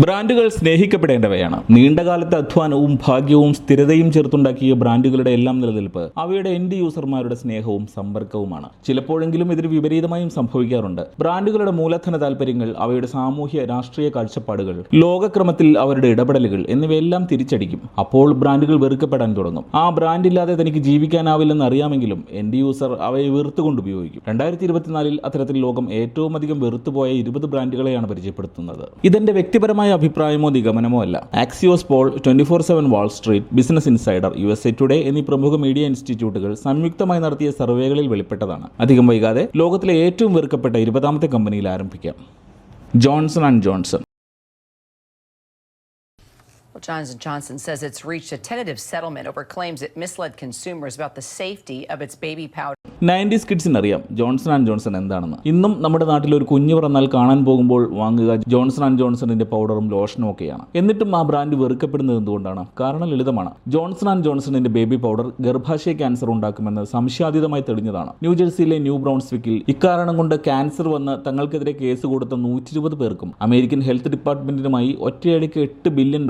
ബ്രാൻഡുകൾ സ്നേഹിക്കപ്പെടേണ്ടവയാണ്. നീണ്ടകാലത്തെ അധ്വാനവും ഭാഗ്യവും സ്ഥിരതയും ചേർത്തുണ്ടാക്കിയ ബ്രാൻഡുകളുടെ എല്ലാം നിലനിൽപ്പ് അവയുടെ എൻഡ് യൂസർമാരുടെ സ്നേഹവും സമ്പർക്കവുമാണ്. ചിലപ്പോഴെങ്കിലും ഇതിന് വിപരീതമായും സംഭവിക്കാറുണ്ട്. ബ്രാൻഡുകളുടെ മൂലധന താൽപര്യങ്ങൾ, അവയുടെ സാമൂഹ്യ രാഷ്ട്രീയ കാഴ്ചപ്പാടുകൾ, ലോകക്രമത്തിൽ അവരുടെ ഇടപെടലുകൾ എന്നിവയെല്ലാം തിരിച്ചടിക്കും. അപ്പോൾ ബ്രാൻഡുകൾ വെറുക്കപ്പെടാൻ തുടങ്ങും. ആ ബ്രാൻഡില്ലാതെ തനിക്ക് ജീവിക്കാനാവില്ലെന്ന് അറിയാമെങ്കിലും എൻഡ് യൂസർ അവയെ വെറുത്തുകൊണ്ട് ഉപയോഗിക്കും. 2024 അത്തരത്തിൽ ലോകം ഏറ്റവും അധികം വെറുത്തുപോയ 20 ബ്രാൻഡുകളെയാണ് പരിചയപ്പെടുത്തുന്നത്. ഇതെന്റെ വ്യക്തിപരമായ അഭിപ്രായമോ നിഗമനമോ അല്ല. Axios poll, 24/7 Wall Street, Business Insider, USA Today എന്നീ പ്രമുഖ മീഡിയ ഇൻസ്റ്റിറ്റ്യൂട്ടുകൾ സംയുക്തമായി നടത്തിയ സർവേകളിൽ വെളിപ്പെട്ടതാണ്. അധികം വൈകാതെ ലോകത്തിലെ ഏറ്റവും വെറുക്കപ്പെട്ട 20ാമത്തെ കമ്പനിയിൽ ആരംഭിക്കാം. Johnson and Johnson. Well, Johnson & Johnson says it's reached a tentative settlement over claims it misled consumers about the safety of its baby powder. 90s കിഡ്സിന് അറിയാം ജോൺസൺ ആൻഡ് ജോൺസൺ എന്താണെന്ന്. ഇന്നും നമ്മുടെ നാട്ടിൽ ഒരു കുഞ്ഞു പിറന്നാൽ കാണാൻ പോകുമ്പോൾ വാങ്ങുക ജോൺസൺ ആൻഡ് ജോൺസണിന്റെ പൗഡറും ലോഷനും ഒക്കെയാണ്. എന്നിട്ടും ആ ബ്രാൻഡ് വെറുക്കപ്പെടുന്നത് എന്തുകൊണ്ടാണ്? കാരണം ലളിതമാണ്. ജോൺസൺ ആൻഡ് ജോൺസണിന്റെ ബേബി പൗഡർ ഗർഭാശയ ക്യാൻസർ ഉണ്ടാക്കുമെന്ന് സംശയാതീതമായി തെളിഞ്ഞതാണ്. ന്യൂജേഴ്സിയിലെ ന്യൂ ബ്രൗൺസ്വിക്കിൽ ഇക്കാരണം കൊണ്ട് ക്യാൻസർ വന്ന് തങ്ങൾക്കെതിരെ കേസ് കൊടുത്ത 120 പേർക്കും അമേരിക്കൻ ഹെൽത്ത് ഡിപ്പാർട്ട്മെന്റിനുമായി ഒറ്റയടിക്ക് $8 ബില്യൺ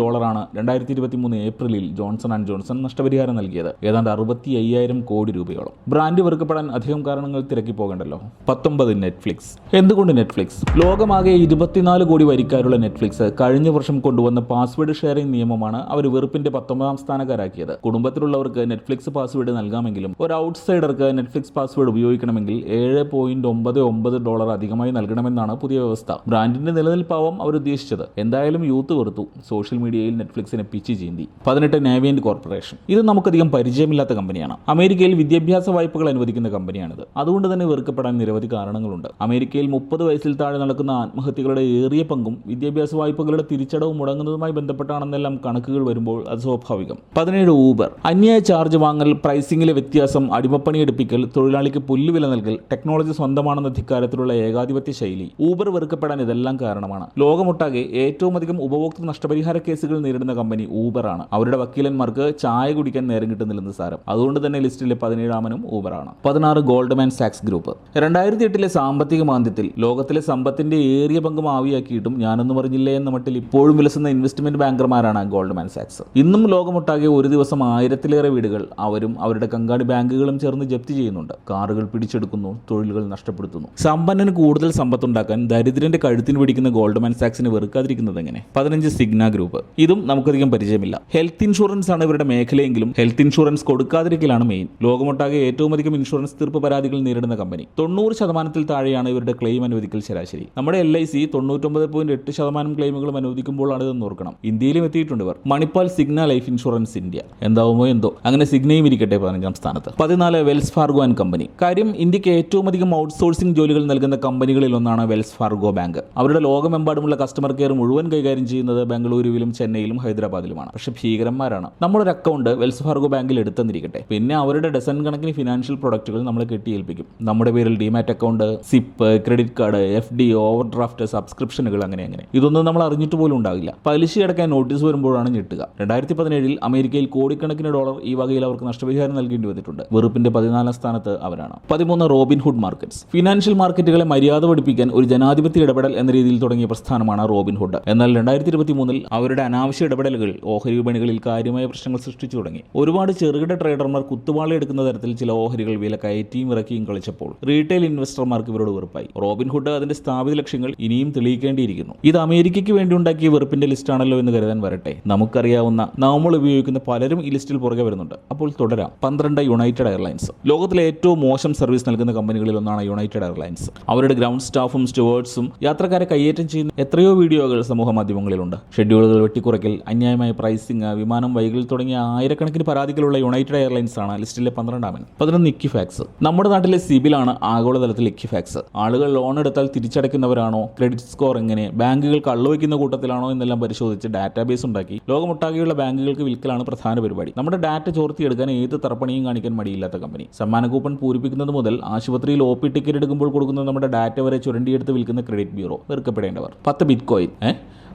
2023 ഏപ്രിലിൽ ജോൺസൺ ആൻഡ് ജോൺസൺ നഷ്ടപരിഹാരം നൽകിയത്. ഏതാണ്ട് 65,000 കോടി രൂപയോളം. ബ്രാൻഡ് വെറുക്കപ്പെടാൻ അധികം കാരണങ്ങൾ തിരക്കി പോകണ്ടല്ലോ. 19 നെറ്റ്ഫ്ലിക്സ്. എന്തുകൊണ്ട് നെറ്റ്ഫ്ലിക്സ്? ലോകമാകെ 24 കോടി വരിക്കാരുള്ള നെറ്റ്ഫ്ലിക്സ് കഴിഞ്ഞ വർഷം കൊണ്ടുവന്ന പാസ്വേഡ് ഷെയറിംഗ് നിയമമാണ് അവർ വെറുപ്പിന്റെ 19ാം സ്ഥാനക്കാരാക്കിയത്. കുടുംബത്തിലുള്ളവർക്ക് നെറ്റ്ഫ്ലിക്സ് പാസ്വേഡ് നൽകാമെങ്കിലും ഒരു ഔട്ട്സൈഡർക്ക് നെറ്റ്ഫ്ലിക്സ് പാസ്വേഡ് ഉപയോഗിക്കണമെങ്കിൽ $7.99 അധികമായി നൽകണമെന്നാണ് പുതിയ വ്യവസ്ഥ. ബ്രാൻഡിന്റെ നിലനിൽപ്പാവും അവർ ഉദ്ദേശിച്ചത്. എന്തായാലും യൂത്ത് വെറുത്തു. സോഷ്യൽ മീഡിയയിൽ നെറ്റ്ഫ്ലിക്സിനെ പിച്ച് ചീന്തി. 18 നാവിയന്റ് കോർപ്പറേഷൻ. ഇത് നമുക്കധികം പരിചയമില്ലാത്ത കമ്പനിയാണ്. അമേരിക്കയിൽ വിദ്യാഭ്യാസ വായ്പകൾ അനുവദിക്കുന്ന കമ്പനിയാണിത്. അതുകൊണ്ട് തന്നെ വെറുക്കപ്പെടാൻ നിരവധി കാരണങ്ങളുണ്ട്. അമേരിക്കയിൽ 30 വയസ്സിൽ താഴെ നടക്കുന്ന ആത്മഹത്യകളുടെ ഏറിയ പങ്കും വിദ്യാഭ്യാസ വായ്പകളുടെ തിരിച്ചടവ് മുടങ്ങുന്നതുമായി ബന്ധപ്പെട്ടാണെന്നെല്ലാം കണക്കുകൾ വരുമ്പോൾ അത് സ്വാഭാവികം. 17 ഊബർ. അന്യായ ചാർജ് വാങ്ങൽ, പ്രൈസിംഗിലെ വ്യത്യാസം, അടിമപ്പണിയെടുപ്പിക്കൽ, തൊഴിലാളിക്ക് പുല്ലുവില നൽകൽ, ടെക്നോളജി സ്വന്തമാണെന്ന ധിക്കാരത്തിലുള്ള ഏകാധിപത്യ ശൈലി. ഊബർ വെറുക്കപ്പെടാൻ ഇതെല്ലാം കാരണമാണ്. ലോകമൊട്ടാകെ ഏറ്റവും അധികം ഉപഭോക്തൃ നഷ്ടപരിഹാര കേസുകൾ നേരിടുന്ന കമ്പനി ഊബറാണ്. അവരുടെ വക്കീലന്മാർക്ക് ചായ കുടിക്കാൻ നേരം കിട്ടുന്നില്ലെന്ന് സാരം. അതുകൊണ്ട് തന്നെ ലിസ്റ്റിലെ 17ാമനും ഊബറാണ്. 16 ഗോൾഡ്മാൻ സാക്സ് ഗ്രൂപ്പ്. 2008 സാമ്പത്തിക മാന്ദ്യത്തിൽ ലോകത്തിലെ സമ്പത്തിന്റെ ഏറിയ പങ്കും ആവിയാക്കിയിട്ടും ഞാനൊന്നും പറഞ്ഞില്ലേ എന്ന മട്ടിൽ ഇപ്പോഴും വിലസുന്ന ഇൻവെസ്റ്റ്മെന്റ് ബാങ്കർമാരാണ് ഗോൾഡ്മാൻ സാക്സ്. ഇന്നും ലോകമൊട്ടാകെ ഒരു ദിവസം 1000-ലേറെ വീടുകൾ അവരും അവരുടെ കങ്കാണി ബാങ്കുകളും ചേർന്ന് ജപ്തി ചെയ്യുന്നുണ്ട്. കാറുകൾ പിടിച്ചെടുക്കുന്നു, തൊഴിലുകൾ നഷ്ടപ്പെടുത്തുന്നു. സമ്പന്നന് കൂടുതൽ സമ്പത്തുണ്ടാക്കാൻ ദരിദ്രന്റെ കഴുത്തിന് പിടിക്കുന്ന ഗോൾഡ്മാൻ സാക്സിനെ വെറുക്കാതിരിക്കുന്നത് എങ്ങനെ? 15 സിഗ്ന ഗ്രൂപ്പ്. ഇതും നമുക്കധികം പരിചയമില്ല. ഹെൽത്ത് ഇൻഷുറൻസ് ആണ് ഇവരുടെ മേഖലയെങ്കിലും ഹെൽത്ത് ഇൻഷുറൻസ് കൊടുക്കാതിരിക്കലാണ് മെയിൻ. ലോകമൊട്ടാകെ ഏറ്റവും അധികം ഇൻഷുറൻസ് തീർപ്പ് പരാതികൾ നേരിടുന്ന കമ്പനി. 90% താഴെയാണ് ഇവരുടെ ക്ലെയിം അനുവദിക്കൽ ശരാശരി. നമ്മുടെ LIC 99.8% ക്ലെയിമുകളും അനുവദിക്കുമ്പോഴാണ് ഇതെന്ന് ഓർക്കണം. ഇന്ത്യയിലും എത്തിയിട്ടുണ്ട് ഇവർ. Manipal സിഗ്ന life insurance India. എന്താവുമോ എന്തോ. അങ്ങനെ സിഗ്നയും ഇരിക്കട്ടെ 15ാം സ്ഥാനത്ത്. 14 വെൽസ് ഫാർഗോ ആൻഡ് കമ്പനി. കാര്യം, ഇന്ത്യക്ക് ഏറ്റവും അധികം ഔട്ട്സോഴ്സിംഗ് ജോലികൾ നൽകുന്ന കമ്പനികളിൽ ഒന്നാണ് വെൽസ് ഫാർഗോ ബാങ്ക്. അവരുടെ ലോകമെമ്പാടുമുള്ള കസ്റ്റമർ കെയർ മുഴുവൻ കൈകാര്യം ചെയ്യുന്നത് ബംഗളൂരുവിലും ചെന്നൈയിലും ഹൈദരാബാദിലുമാണ്. പക്ഷെ ഭീകരന്മാരാണ്. നമ്മളൊരു അക്കൗണ്ട് വെൽസ് ഫാർഗോ ബാങ്കിൽ എടുത്തെന്നിരിക്കട്ടെ, പിന്നെ അവരുടെ ഡസൻ കണക്കിന് ഫിനാൻഷ്യൽ പ്രൊഡക്റ്റുകൾ നമ്മളെ കെട്ടിയേൽപ്പിക്കും. നമ്മുടെ പേരിൽ demat account, SIP, credit card, FD, overdraft, സബ്സ്ക്രിപ്ഷനുകൾ, അങ്ങനെ. ഇതൊന്നും നമ്മൾ അറിഞ്ഞിട്ട് പോലും ഉണ്ടാകില്ല. പലിശ അടക്കാൻ നോട്ടീസ് വരുമ്പോഴാണ് ഞെട്ടുക. 2017 അമേരിക്കയിൽ കോടിക്കണക്കിന് ഡോളർ ഈ വകയിൽ അവർക്ക് നഷ്ടപരിഹാരം നൽകേണ്ടി വന്നിട്ടുണ്ട്. വെറുപ്പിന്റെ 14ാം സ്ഥാനത്ത് അവരാണ്. 13 റോബിൻഹുഡ് മാർക്കറ്റ്സ്. ഫിനാൻഷ്യൽ മാർക്കറ്റുകളെ മര്യാദ പഠിപ്പിക്കാൻ ഒരു ജനാധിപത്യ ഇടപെടൽ എന്ന രീതിയിൽ തുടങ്ങിയ പ്രസ്ഥാനമാണ് റോബിൻഹുഡ്. എന്നാൽ 2023 അവരുടെ അനാവശ്യ ഇടപെടലുകൾ ഓഹരി വിപണികളിൽ കാര്യമായ പ്രശ്നങ്ങൾ സൃഷ്ടിച്ചു തുടങ്ങി. ഒരുപാട് ചെറുകിട ട്രേഡർമാർ കുത്തുവാള എടുക്കുന്ന തരത്തിൽ ചില ഓഹരികൾ വില കയറ്റിയും ഇറക്കിയും കളിച്ചപ്പോൾ റീറ്റെയിൽ ഇൻവെസ്റ്റർമാർക്ക് ഇവരോട് വെറുപ്പായി. റോബിൻഹുഡ് അതിന്റെ സ്ഥാപിത ലക്ഷ്യങ്ങൾ ഇനിയും തെളിയിക്കേണ്ടിയിരിക്കുന്നു. ഇത് അമേരിക്കയ്ക്ക് വേണ്ടി ഉണ്ടാക്കിയ വെറുപ്പിന്റെ ലിസ്റ്റാണല്ലോ എന്ന് കരുതാൻ വരട്ടെ. നമുക്കറിയാവുന്ന, നമ്മൾ ഉപയോഗിക്കുന്ന പലരും ഈ ലിസ്റ്റിൽ പുറകെ വരുന്നുണ്ട്. അപ്പോൾ തുടരാം. 12 യുണൈറ്റഡ് എയർലൈൻസ്. ലോകത്തിലെ ഏറ്റവും മോശം സർവീസ് നൽകുന്ന കമ്പനികളിൽ ഒന്നാണ് യുണൈറ്റഡ് എയർലൈൻസ്. അവരുടെ ഗ്രൗണ്ട് സ്റ്റാഫും സ്റ്റുവേർഡ്സും യാത്രക്കാരെ കയ്യേറ്റം ചെയ്യുന്ന എത്രയോ വീഡിയോകൾ സമൂഹ മാധ്യമങ്ങളിലുണ്ട്. ഷെഡ്യൂളുകൾ വെട്ടിക്കുറയ്ക്കൽ, അന്യായമായ പ്രൈസിംഗ്, വിമാനം വൈകൽ തുടങ്ങിയ ആയിരക്കണക്കിന് പരാതികളുള്ള യുണൈറ്റഡ് എയർലൈൻസ് ആണ് ലിസ്റ്റിലെ 12ാമൻ. 11 ഇക്വിഫാക്സ്. നമ്മുടെ നാട്ടിലെ സിബിലാണ് ആഗോളതലത്തിൽ ഇക്വിഫാക്സ്. ആളുകൾ ലോൺ എടുത്താൽ തിരിച്ചടയ്ക്കുന്നവരാണോ, ക്രെഡിറ്റ് സ്കോർ എങ്ങനെ, ബാങ്കുകൾ കള്ളുവയ്ക്കുന്ന കൂട്ടത്തിലാണോ എന്നെല്ലാം പരിശോധിച്ച് ഡാറ്റാബേസ് ഉണ്ടാക്കി ലോകമൊട്ടാകെയുള്ള ബാങ്കുകൾക്ക് വിൽക്കലാണ് പ്രധാന പരിപാടി. നമ്മുടെ ഡാറ്റ ചോർത്തിയെടുക്കാൻ ഏത് തറപ്പണിയും കാണിക്കാൻ മടിയില്ലാത്ത കമ്പനി. സമ്മാന കൂപ്പൺ പൂരിപ്പിക്കുന്നത് മുതൽ ആശുപത്രിയിൽ OP ടിക്കറ്റ് എടുക്കുമ്പോൾ കൊടുക്കുന്ന നമ്മുടെ ഡാറ്റ വരെ ചുരണ്ടിയെടുത്ത് വിൽക്കുന്ന ക്രെഡിറ്റ് ബ്യൂറോ. വെറുക്കപ്പെടേണ്ടവർ. 10 ബിറ്റ്കോയിൻ.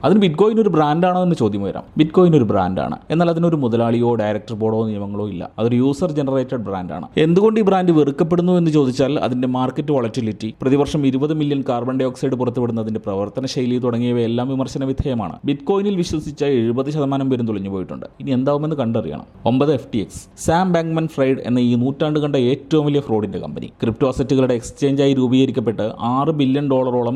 അതിന് ബിറ്റ്കോയിൻ ഒരു ബ്രാൻഡാണോ എന്ന് ചോദ്യം വരാം. ബിറ്റ്കോയിൻ ഒരു ബ്രാൻഡാണ്, എന്നാൽ അതിനൊരു മുതലാളിയോ ഡയറക്ടർ ബോർഡോ നിയമങ്ങളോ ഇല്ല. അതൊരു യൂസർ ജനറേറ്റഡ് ബ്രാൻഡാണ്. എന്തുകൊണ്ട് ഈ ബ്രാൻഡ് വെറുക്കപ്പെടുന്നു എന്ന് ചോദിച്ചാൽ അതിന്റെ മാർക്കറ്റ് വോളറ്റിലിറ്റി, പ്രതിവർഷം 20 മില്യൺ കാർബൺ ഡൈ ഓക്സൈഡ് പുറത്തുവിടുന്നതിന്റെ പ്രവർത്തന ശൈലി തുടങ്ങിയവയെല്ലാം വിമർശന വിധേയമാണ്. ബിറ്റ്കോയിനിൽ വിശ്വസിച്ച 70% പേരും തുളഞ്ഞു പോയിട്ടുണ്ട്. ഇനി എന്താവുമെന്ന് കണ്ടറിയണം. 9 FTX. സാം ബാങ്ക്മൻ ഫ്രൈഡ് എന്ന ഈ നൂറ്റാണ്ട് കണ്ട ഏറ്റവും വലിയ ഫ്രോഡിന്റെ കമ്പനി. ക്രിപ്റ്റോ അസറ്റുകളുടെ എക്സ്ചേഞ്ചായി രൂപീകരിക്കപ്പെട്ട് $6 ബില്യൺ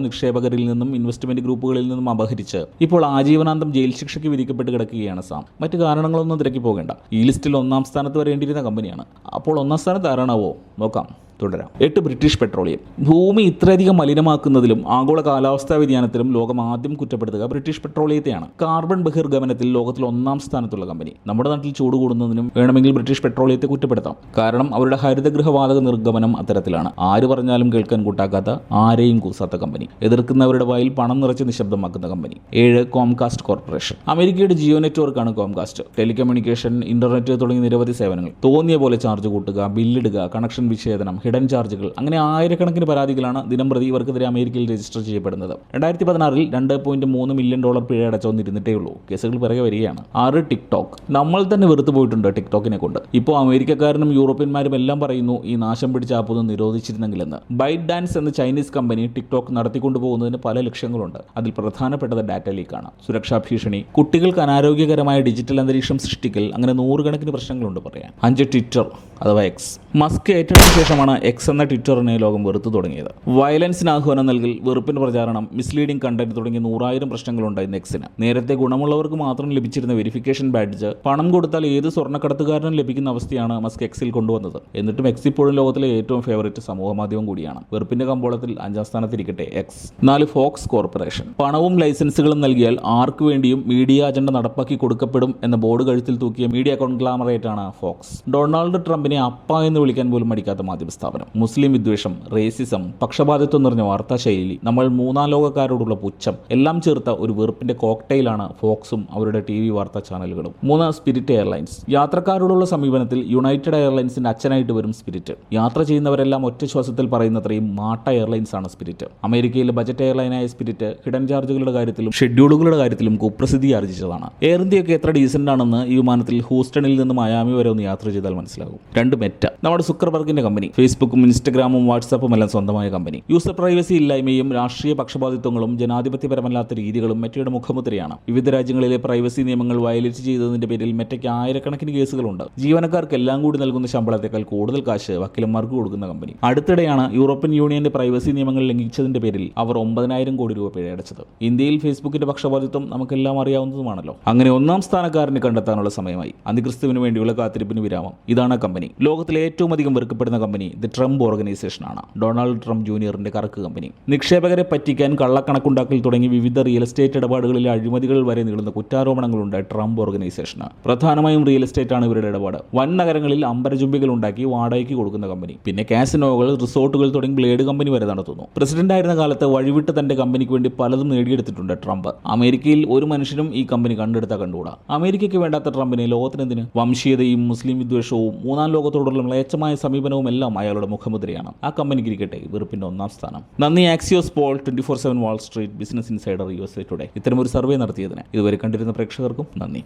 നിക്ഷേപകരിൽ നിന്നും ഇൻവെസ്റ്റ്മെന്റ് ഗ്രൂപ്പുകളിൽ നിന്നും അപഹരിച്ച് ഇപ്പോൾ ആജീവനാന്തം ജയിൽ ശിക്ഷയ്ക്ക് വിധിക്കപ്പെട്ട് കിടക്കുകയാണ് സാം. മറ്റു കാരണങ്ങളൊന്നും തിരക്കി പോകേണ്ട. ഈ ലിസ്റ്റിൽ 1-ാം സ്ഥാനത്ത് വരേണ്ടിയിരുന്ന കമ്പനിയാണ്. അപ്പോൾ 1-ാം സ്ഥാനത്ത് ആരാണാവോ? നോക്കാം. തുടരാം. 8 ബ്രിട്ടീഷ് പെട്രോളിയം. ഭൂമി ഇത്രയധികം മലിനമാക്കുന്നതിലും ആഗോള കാലാവസ്ഥാ വ്യതിയാനത്തിലും ലോകം ആദ്യം കുറ്റപ്പെടുത്തുക ബ്രിട്ടീഷ് പെട്രോളിയത്തെയാണ്. കാർബൺ ബഹിർഗമനത്തിൽ ലോകത്തിൽ 1-ാം സ്ഥാനത്തുള്ള കമ്പനി. നമ്മുടെ നാട്ടിൽ ചൂട് കൂടുന്നതിനും വേണമെങ്കിൽ ബ്രിട്ടീഷ് പെട്രോളിയത്തെ കുറ്റപ്പെടുത്താം. കാരണം അവരുടെ ഹരിതഗൃഹവാതക നിർഗമനം അത്തരത്തിലാണ്. ആര് പറഞ്ഞാലും കേൾക്കാൻ കൂട്ടാക്കാത്ത, ആരെയും കൂസാത്ത കമ്പനി. എതിർക്കുന്നവരുടെ വായിൽ പണം നിറച്ച് നിശബ്ദമാക്കുന്ന കമ്പനി. 7 Comcast corporation. അമേരിക്കയുടെ ജിയോ നെറ്റ്വർക്കാണ് കോംകാസ്റ്റ്. ടെലികമ്മ്യൂണിക്കേഷൻ, ഇന്റർനെറ്റ് തുടങ്ങിയ നിരവധി സേവനങ്ങൾ. തോന്നിയ പോലെ ചാർജ് കൂട്ടുക, ബില്ലിടുക, കണക്ഷൻ വിച്ഛേദനം, ഹിഡൻ ചാർജുകൾ, അങ്ങനെ ആയിരക്കണക്കിന് പരാതികളാണ് ദിനംപ്രതി ഇവർക്കെതിരെ അമേരിക്കയിൽ രജിസ്റ്റർ ചെയ്യപ്പെടുന്നത്. 2016 $2.3 മില്യൺ പിഴ അടച്ചോന്നിരുന്നിട്ടേ ഉള്ളൂ. കേസുകൾ പിറകെ വരികയാണ്. 6 ടിക്ടോക്ക്. നമ്മൾ തന്നെ വെറുത്തു പോയിട്ടുണ്ട് ടിക്ടോക്കിനെ കൊണ്ട്. ഇപ്പോൾ അമേരിക്കക്കാരനും യൂറോപ്യന്മാരും എല്ലാം പറയുന്നു ഈ നാശം പിടിച്ച ആപ്പ് നിരോധിച്ചിരുന്നെങ്കിലെന്ന്. ബൈറ്റ് ഡാൻസ് എന്ന ചൈനീസ് കമ്പനി ടിക്ടോക്ക് നടത്തിക്കൊണ്ടുപോകുന്നതിന് പല ലക്ഷ്യങ്ങളുണ്ട്. അതിൽ പ്രധാനപ്പെട്ടത് ഡാറ്റ ലീക്കാണ്. സുരക്ഷാ ഭീഷണി, കുട്ടികൾക്ക് അനാരോഗ്യകരമായ ഡിജിറ്റൽ അന്തരീക്ഷം സൃഷ്ടിക്കൽ, അങ്ങനെ 100 കണക്കിന് പ്രശ്നങ്ങളുണ്ട് പറയാൻ. 5 ട്വിറ്റർ അഥവാ എക്സ്. മസ്ക് ഏറ്റെടുത്ത ശേഷമാണ് എക്സ് എന്ന ട്വിറ്ററിനെ ലോകം വെറുത്തു തുടങ്ങിയത്. വയലൻസിന് ആഹ്വാനം നൽകൽ, വെറുപ്പിന് പ്രചാരണം, മിസ്ലീഡിംഗ് കണ്ടന്റ് തുടങ്ങിയ 100,000 പ്രശ്നങ്ങളുണ്ടായിരുന്നു എക്സിന്. നേരത്തെ ഗുണമുള്ളവർക്ക് മാത്രം ലഭിച്ചിരുന്ന വെരിഫിക്കേഷൻ ബാഡ്ജ് പണം കൊടുത്താൽ ഏത് സ്വർണ്ണക്കടത്തുകാരനും ലഭിക്കുന്ന അവസ്ഥയാണ് മസ്ക് എക്സിൽ കൊണ്ടുവന്നത്. എന്നിട്ടും എക്സ് ഇപ്പോഴും ലോകത്തിലെ ഏറ്റവും ഫേവറേറ്റ് സമൂഹ മാധ്യമം കൂടിയാണ്. വെറുപ്പിന്റെ കമ്പോളത്തിൽ 5-ാം സ്ഥാനത്തിരിക്കട്ടെ എക്സ്. 4 Fox Corporation. പണവും ലൈസൻസുകളും നൽകിയാൽ ആർക്ക് വേണ്ടിയും മീഡിയ അജണ്ട നടപ്പാക്കി കൊടുക്കപ്പെടും എന്ന ബോർഡ് കഴുത്തിൽ തൂക്കിയ മീഡിയ കോൺഗ്ലാമറേറ്റ് ആണ് ഫോക്സ്. ഡൊണാൾഡ് ട്രംപിനെ അപ്പ എന്ന് വിളിക്കാൻ പോലും മടിക്കാത്ത മാധ്യമ സ്ഥാപനം. മുസ്ലിം വിദ്വേഷം, റേസിസം, പക്ഷപാതിത്വം നിറഞ്ഞ വാർത്താ ശൈലി, നമ്മൾ 3-ാം ലോകക്കാരോടുള്ള പുച്ഛം എല്ലാം ചേർത്ത ഒരു വെറുപ്പിന്റെ കോക്ടെയിലാണ് ഫോക്സും അവരുടെ TV വാർത്താ ചാനലുകളും. 3 സ്പിരിറ്റ് എയർലൈൻസ്. യാത്രക്കാരോടുള്ള സമീപനത്തിൽ യുണൈറ്റഡ് എയർലൈൻസിന്റെ അച്ഛനായിട്ട് വരും സ്പിരിറ്റ്. യാത്ര ചെയ്യുന്നവരെല്ലാം ഒറ്റ ശ്വാസത്തിൽ പറയുന്നത്രയും മാട്ട എയർലൈൻസ് ആണ് സ്പിരിറ്റ്. അമേരിക്കയിലെ ബജറ്റ് എയർലൈനായ സ്പിരിറ്റ് ഹിഡൻ ചാർജുകളുടെ കാര്യത്തിലും ഷെഡ്യൂളുകളുടെ കാര്യത്തിലും കുപ്രസിദ്ധി ആർജിച്ചതാണ്. എയർ ഇന്ത്യയൊക്കെ എത്ര ഡീസന്റ് ആണെന്ന് ഈ വിമാനത്തിൽ ഹൂസ്റ്റണിൽ നിന്ന് മയാമി വരെ ഒന്ന് യാത്ര ചെയ്താൽ മനസ്സിലാകും. 2 മെറ്റ. നമ്മുടെ സുക്കർബർഗിന്റെ കമ്പനി. ഫേസ്ബുക്കും ഇൻസ്റ്റഗ്രാമും വാട്സാപ്പും എല്ലാം സ്വന്തമായ കമ്പനി. യൂസർ പ്രൈവസി ഇല്ലായ്മയും രാഷ്ട്രീയ പക്ഷപാതിത്വങ്ങളും ജനാധിപത്യപരമല്ലാത്ത രീതികളും മെറ്റയുടെ മുഖമുദ്രയാണ്. വിവിധ രാജ്യങ്ങളിലെ പ്രൈവസി നിയമങ്ങൾ വയലേറ്റ് ചെയ്തതിന്റെ പേരിൽ മെറ്റയ്ക്ക് ആയിരക്കണക്കിന് കേസുകളുണ്ട്. ജീവനക്കാർക്ക് എല്ലാം കൂടി നൽകുന്ന ശമ്പളത്തേക്കാൾ കൂടുതൽ കാശ് വക്കീലന്മാർക്ക് കൊടുക്കുന്ന കമ്പനി. അടുത്തിടെയാണ് യൂറോപ്യൻ യൂണിയന്റെ പ്രൈവസി നിയമങ്ങൾ ലംഘിച്ചതിന്റെ പേരിൽ അവർ 9,000 കോടി രൂപ പിഴയടച്ചത്. ഇന്ത്യയിൽ ഫേസ്ബുക്കിന്റെ പക്ഷപാതിത്വം നമുക്കെല്ലാം അറിയാവുന്നതുമാണല്ലോ. അങ്ങനെ 1-ാം സ്ഥാനക്കാരനെ കണ്ടെത്താനുള്ള സമയമായി. അന്തിക്രിസ്തുവിന് വേണ്ടിയുള്ള കാത്തിരിപ്പിന് വിരാമം. ഇതാണ് കമ്പനി. ലോകത്തിലെ ഏറ്റവും അധികം വെറുക്കപ്പെടുന്ന കമ്പനി ദി ട്രംപ് ഓർഗനൈസേഷനാണ്. ഡൊണാൾഡ് ട്രംപ് ജൂനിയറിന്റെ കറക്ക് കമ്പനി. നിക്ഷേപകരെ പറ്റിക്കാൻ കള്ളക്കണക്കുണ്ടാക്കൽ തുടങ്ങി വിവിധ റിയൽ എസ്റ്റേറ്റ് ഇടപാടുകളിലെ അഴിമതികൾ വരെ നീളുന്ന കുറ്റാരോപണങ്ങളുണ്ട് ട്രംപ് ഓർഗനൈസേഷന്. പ്രധാനമായും റിയൽ എസ്റ്റേറ്റ് ആണ് ഇവരുടെ ഇടപാട്. വൻ നഗരങ്ങളിൽ അമ്പരചുംബികൾ ഉണ്ടാക്കി വാടകയ്ക്ക് കൊടുക്കുന്ന കമ്പനി. പിന്നെ കാസിനോകൾ, റിസോർട്ടുകൾ തുടങ്ങി ബ്ലേഡ് കമ്പനി വരെ നടത്തുന്നു. പ്രസിഡന്റ് ആയിരുന്ന കാലത്ത് വഴിവിട്ട് തന്റെ കമ്പനിക്ക് വേണ്ടി പലതും നേടിയെടുത്തിട്ടുണ്ട് ട്രംപ്. അമേരിക്കയിൽ ഒരു മനുഷ്യനും ഈ കമ്പനി കണ്ടെടുത്താൽ കണ്ടുകൂടാ. അമേരിക്കയ്ക്ക് വേണ്ടാത്ത ട്രംപിനെ ലോകത്തിനെന്തിന്? വംശീയതയും മുസ്ലിം വിദ്വേഷവും 3-ാം ലോകത്തോടുള്ള മ്ലേച്ഛമായ സമീപനവും എല്ലാം അയാളുടെ മുഖമുദ്രയാണ്. ആ കമ്പനിക്ക് ഇരിക്കട്ടെ വെറുപ്പിന്റെ 1-ാം സ്ഥാനം. നന്ദി Axios poll, 24/7 Wall Street, Business Insider, USA Today ഇത്തരമൊരു സർവേ നടത്തിയതിന്. ഇതുവരെ കണ്ടിരുന്ന പ്രേക്ഷകർക്കും നന്ദി.